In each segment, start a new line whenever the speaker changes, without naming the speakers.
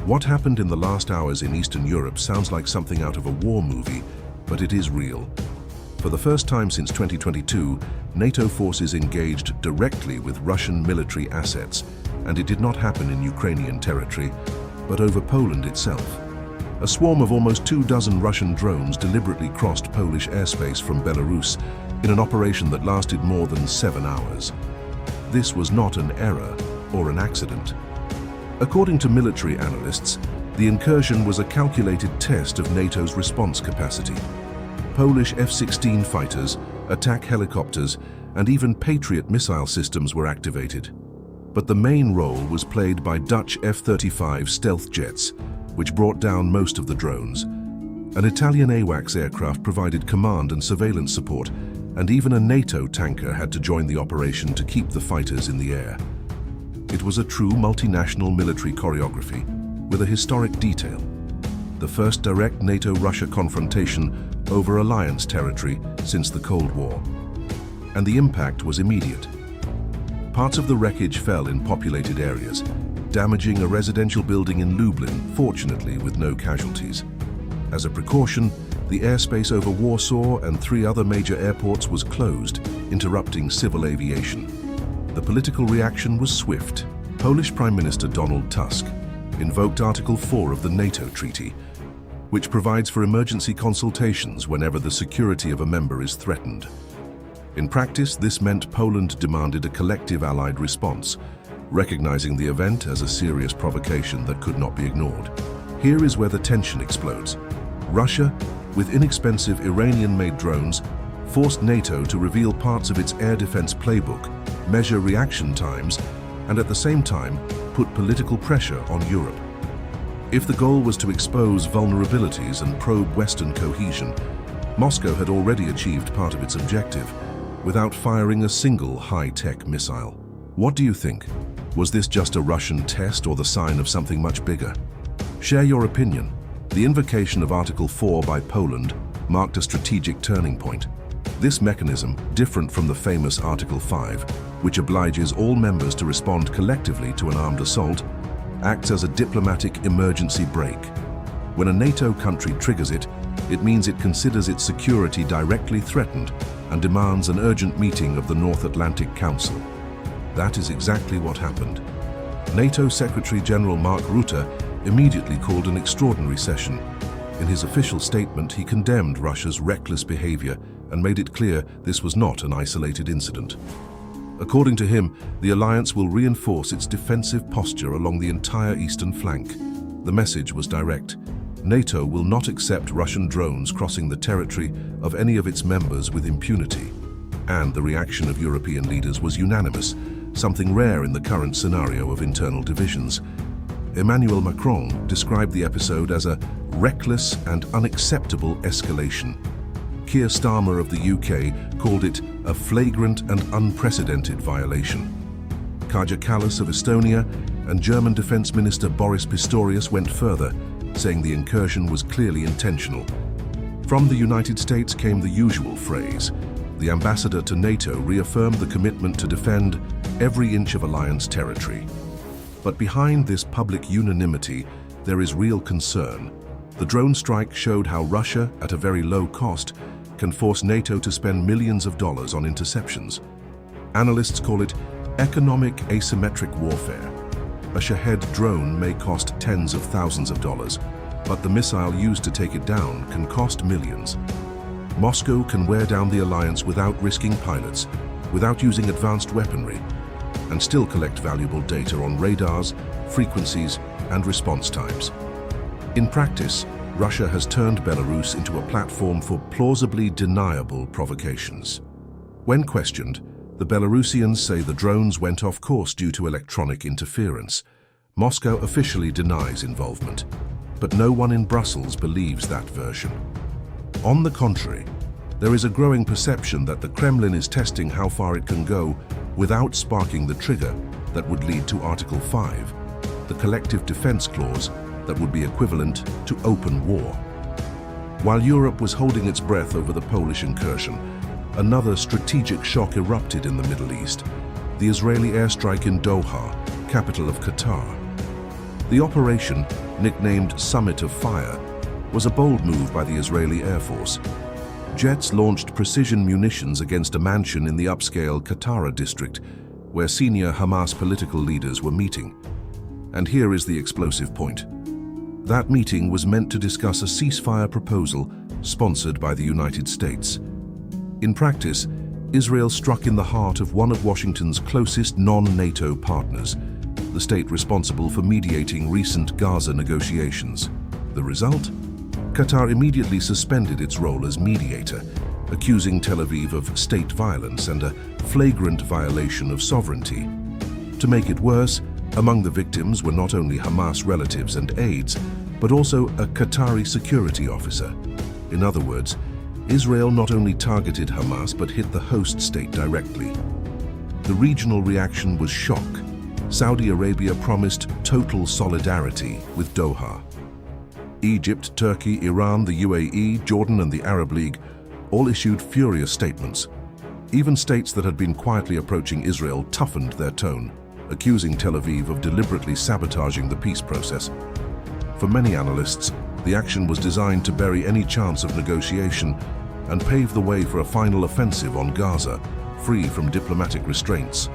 What happened in the last hours in Eastern Europe sounds like something out of a war movie, but it is real. For the first time since 2022, NATO forces engaged directly with Russian military assets, and it did not happen in Ukrainian territory, but over Poland itself. A swarm of almost 24 Russian drones deliberately crossed Polish airspace from Belarus in an operation that lasted more than 7 hours. This was not an error or an accident. According to military analysts, the incursion was a calculated test of NATO's response capacity. Polish F-16 fighters, attack helicopters, and even Patriot missile systems were activated. But the main role was played by Dutch F-35 stealth jets, which brought down most of the drones. An Italian AWACS aircraft provided command and surveillance support, and even a NATO tanker had to join the operation to keep the fighters in the air. It was a true multinational military choreography with a historic detail. The first direct NATO-Russia confrontation over alliance territory since the Cold War. And the impact was immediate. Parts of the wreckage fell in populated areas, damaging a residential building in Lublin, fortunately with no casualties. As a precaution, the airspace over Warsaw and 3 other major airports was closed, interrupting civil aviation. The political reaction was swift. Polish Prime Minister Donald Tusk invoked Article 4 of the NATO Treaty, which provides for emergency consultations whenever the security of a member is threatened. In practice, this meant Poland demanded a collective Allied response, recognizing the event as a serious provocation that could not be ignored. Here is where the tension explodes. Russia, with inexpensive Iranian-made drones, forced NATO to reveal parts of its air defense playbook, measure reaction times, and at the same time, put political pressure on Europe. If the goal was to expose vulnerabilities and probe Western cohesion, Moscow had already achieved part of its objective without firing a single high-tech missile. What do you think? Was this just a Russian test or the sign of something much bigger? Share your opinion. The invocation of Article 4 by Poland marked a strategic turning point. This mechanism, different from the famous Article 5, which obliges all members to respond collectively to an armed assault, acts as a diplomatic emergency brake. When a NATO country triggers it, it means it considers its security directly threatened and demands an urgent meeting of the North Atlantic Council. That is exactly what happened. NATO Secretary General Mark Rutte immediately called an extraordinary session. In his official statement, he condemned Russia's reckless behavior and made it clear this was not an isolated incident. According to him, the alliance will reinforce its defensive posture along the entire eastern flank. The message was direct. NATO will not accept Russian drones crossing the territory of any of its members with impunity. And the reaction of European leaders was unanimous, something rare in the current scenario of internal divisions. Emmanuel Macron described the episode as a reckless and unacceptable escalation. Keir Starmer of the UK called it a flagrant and unprecedented violation. Kaja Kallas of Estonia and German Defense Minister Boris Pistorius went further, saying the incursion was clearly intentional. From the United States came the usual phrase. The ambassador to NATO reaffirmed the commitment to defend every inch of alliance territory. But behind this public unanimity, there is real concern. The drone strike showed how Russia, at a very low cost, can force NATO to spend millions of dollars on interceptions. Analysts call it economic asymmetric warfare. A Shahed drone may cost tens of thousands of dollars, but the missile used to take it down can cost millions. Moscow can wear down the alliance without risking pilots, without using advanced weaponry, and still collect valuable data on radars, frequencies, and response times. In practice, Russia has turned Belarus into a platform for plausibly deniable provocations. When questioned, the Belarusians say the drones went off course due to electronic interference. Moscow officially denies involvement, but no one in Brussels believes that version. On the contrary, there is a growing perception that the Kremlin is testing how far it can go without sparking the trigger that would lead to Article 5, the collective defense clause that would be equivalent to open war. While Europe was holding its breath over the Polish incursion, another strategic shock erupted in the Middle East, the Israeli airstrike in Doha, capital of Qatar. The operation, nicknamed Summit of Fire, was a bold move by the Israeli Air Force. Jets launched precision munitions against a mansion in the upscale Qattara district, where senior Hamas political leaders were meeting. And here is the explosive point. That meeting was meant to discuss a ceasefire proposal sponsored by the United States. In practice, Israel struck in the heart of one of Washington's closest non-NATO partners, the state responsible for mediating recent Gaza negotiations. The result? Qatar immediately suspended its role as mediator, accusing Tel Aviv of state violence and a flagrant violation of sovereignty. To make it worse, among the victims were not only Hamas relatives and aides, but also a Qatari security officer. In other words, Israel not only targeted Hamas but hit the host state directly. The regional reaction was shock. Saudi Arabia promised total solidarity with Doha. Egypt, Turkey, Iran, the UAE, Jordan and the Arab League all issued furious statements. Even states that had been quietly approaching Israel toughened their tone, accusing Tel Aviv of deliberately sabotaging the peace process. For many analysts, the action was designed to bury any chance of negotiation and pave the way for a final offensive on Gaza, free from diplomatic restraints.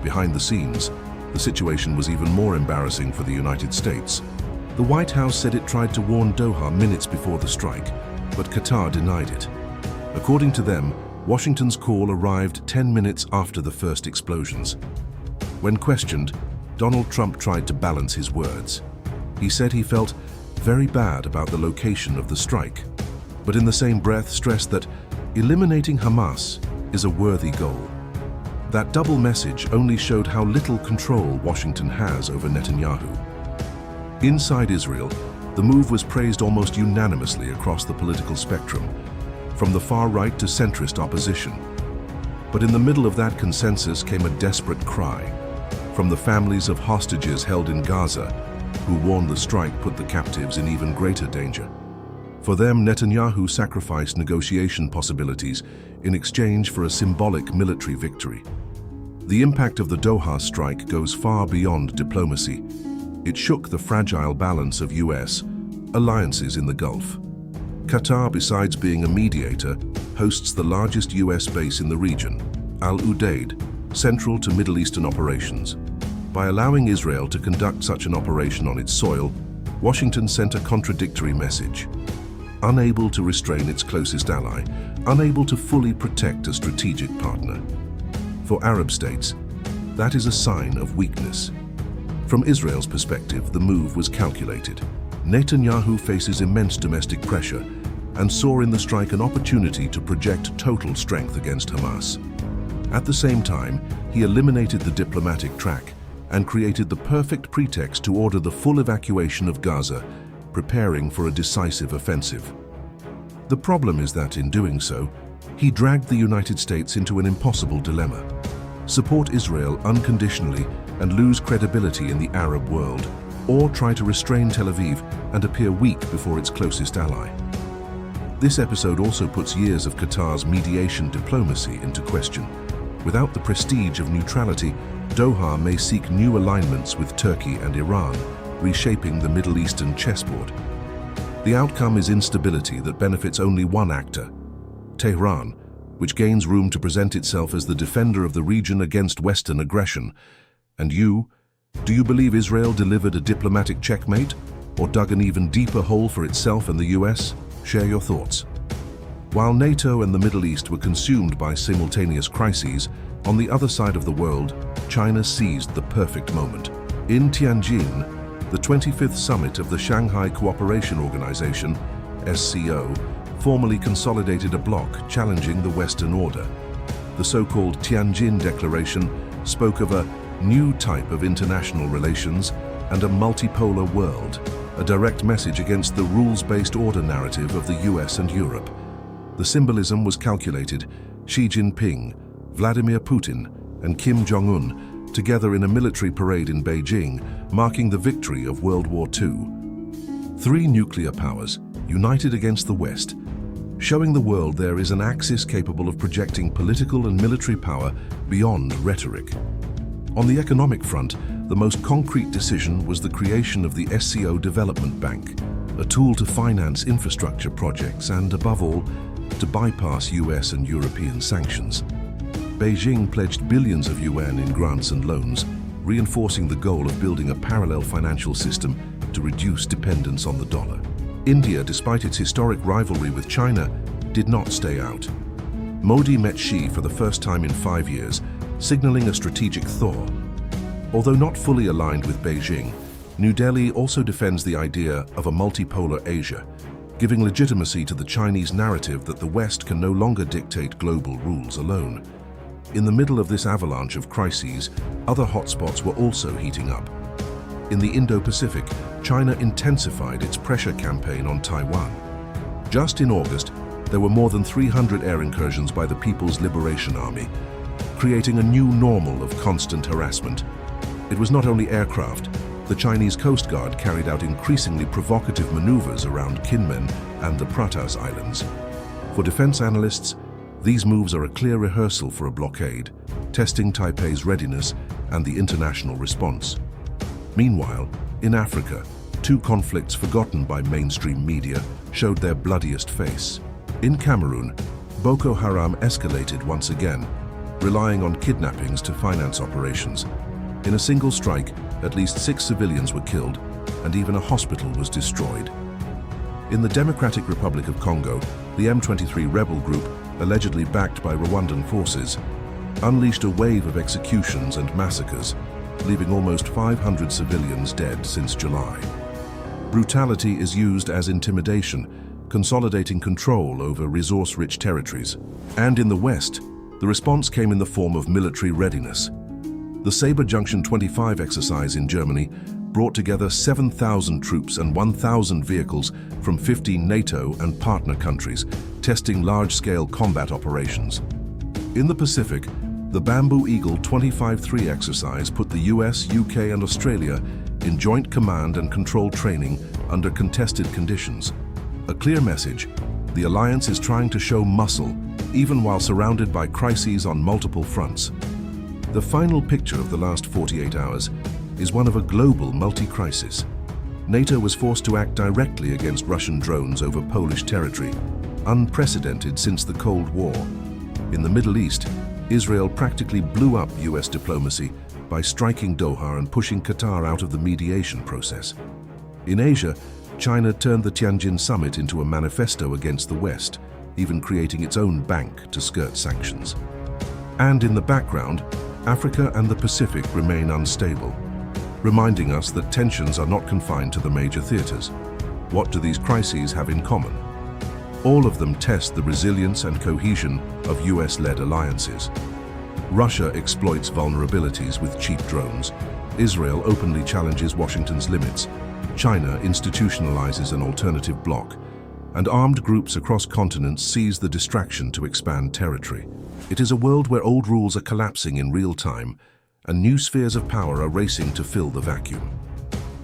Behind the scenes, the situation was even more embarrassing for the United States. The White House said it tried to warn Doha minutes before the strike, but Qatar denied it. According to them, Washington's call arrived 10 minutes after the first explosions. When questioned, Donald Trump tried to balance his words. He said he felt very bad about the location of the strike, but in the same breath stressed that eliminating Hamas is a worthy goal. That double message only showed how little control Washington has over Netanyahu. Inside Israel, the move was praised almost unanimously across the political spectrum, from the far right to centrist opposition. But in the middle of that consensus came a desperate cry from the families of hostages held in Gaza, who warned the strike put the captives in even greater danger. For them, Netanyahu sacrificed negotiation possibilities in exchange for a symbolic military victory. The impact of the Doha strike goes far beyond diplomacy. It shook the fragile balance of US alliances in the Gulf. Qatar, besides being a mediator, hosts the largest US base in the region, Al Udeid, central to Middle Eastern operations. By allowing Israel to conduct such an operation on its soil, Washington sent a contradictory message. Unable to restrain its closest ally, unable to fully protect a strategic partner. For Arab states, that is a sign of weakness. From Israel's perspective, the move was calculated. Netanyahu faces immense domestic pressure and saw in the strike an opportunity to project total strength against Hamas. At the same time, he eliminated the diplomatic track and created the perfect pretext to order the full evacuation of Gaza, preparing for a decisive offensive. The problem is that in doing so, he dragged the United States into an impossible dilemma: support Israel unconditionally and lose credibility in the Arab world, or try to restrain Tel Aviv and appear weak before its closest ally. This episode also puts years of Qatar's mediation diplomacy into question. Without the prestige of neutrality, Doha may seek new alignments with Turkey and Iran, reshaping the Middle Eastern chessboard. The outcome is instability that benefits only one actor, Tehran, which gains room to present itself as the defender of the region against Western aggression. And you? Do you believe Israel delivered a diplomatic checkmate or dug an even deeper hole for itself and the US? Share your thoughts. While NATO and the Middle East were consumed by simultaneous crises, on the other side of the world, China seized the perfect moment. In Tianjin, the 25th summit of the Shanghai Cooperation Organization, SCO, formally consolidated a bloc challenging the Western order. The so-called Tianjin Declaration spoke of a new type of international relations and a multipolar world, a direct message against the rules-based order narrative of the US and Europe. The symbolism was calculated. Xi Jinping, Vladimir Putin, and Kim Jong-un together in a military parade in Beijing, marking the victory of World War II. Three nuclear powers united against the West, showing the world there is an axis capable of projecting political and military power beyond rhetoric. On the economic front, The most concrete decision was the creation of the SCO Development Bank, a tool to finance infrastructure projects and, above all, to bypass US and European sanctions. Beijing pledged billions of yuan in grants and loans, reinforcing the goal of building a parallel financial system to reduce dependence on the dollar. India, despite its historic rivalry with China, did not stay out. Modi met Xi for the first time in 5 years, signaling a strategic thaw. Although not fully aligned with Beijing, New Delhi also defends the idea of a multipolar Asia, giving legitimacy to the Chinese narrative that the West can no longer dictate global rules alone. In the middle of this avalanche of crises, other hotspots were also heating up. In the Indo-Pacific, China intensified its pressure campaign on Taiwan. Just in August, there were more than 300 air incursions by the People's Liberation Army, creating a new normal of constant harassment. It was not only aircraft. The Chinese Coast Guard carried out increasingly provocative maneuvers around Kinmen and the Pratas Islands. For defense analysts, these moves are a clear rehearsal for a blockade, testing Taipei's readiness and the international response. Meanwhile, in Africa, two conflicts forgotten by mainstream media showed their bloodiest face. In Cameroon, Boko Haram escalated once again, relying on kidnappings to finance operations. In a single strike, at least 6 civilians were killed, and even a hospital was destroyed. In the Democratic Republic of Congo, the M23 rebel group, allegedly backed by Rwandan forces, unleashed a wave of executions and massacres, leaving almost 500 civilians dead since July. Brutality is used as intimidation, consolidating control over resource-rich territories. And in the West, the response came in the form of military readiness. The Sabre Junction 25 exercise in Germany brought together 7,000 troops and 1,000 vehicles from 15 NATO and partner countries, testing large-scale combat operations. In the Pacific, the Bamboo Eagle 25-3 exercise put the US, UK, and Australia in joint command and control training under contested conditions. A clear message: the alliance is trying to show muscle, even while surrounded by crises on multiple fronts. The final picture of the last 48 hours is one of a global multi-crisis. NATO was forced to act directly against Russian drones over Polish territory, unprecedented since the Cold War. In the Middle East, Israel practically blew up US diplomacy by striking Doha and pushing Qatar out of the mediation process. In Asia, China turned the Tianjin summit into a manifesto against the West, even creating its own bank to skirt sanctions. And in the background, Africa and the Pacific remain unstable, reminding us that tensions are not confined to the major theaters. What do these crises have in common? All of them test the resilience and cohesion of US-led alliances. Russia exploits vulnerabilities with cheap drones. Israel openly challenges Washington's limits. China institutionalizes an alternative bloc. And armed groups across continents seize the distraction to expand territory. It is a world where old rules are collapsing in real time, and new spheres of power are racing to fill the vacuum.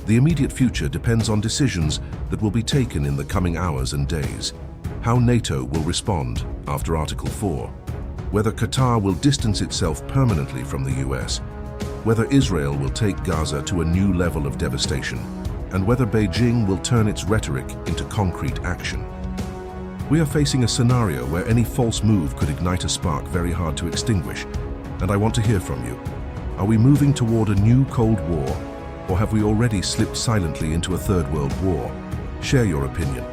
The immediate future depends on decisions that will be taken in the coming hours and days. How NATO will respond after Article 4, whether Qatar will distance itself permanently from the US, whether Israel will take Gaza to a new level of devastation, and whether Beijing will turn its rhetoric into concrete action. We are facing a scenario where any false move could ignite a spark very hard to extinguish, and I want to hear from you. Are we moving toward a new Cold War, or have we already slipped silently into a Third World War? Share your opinion.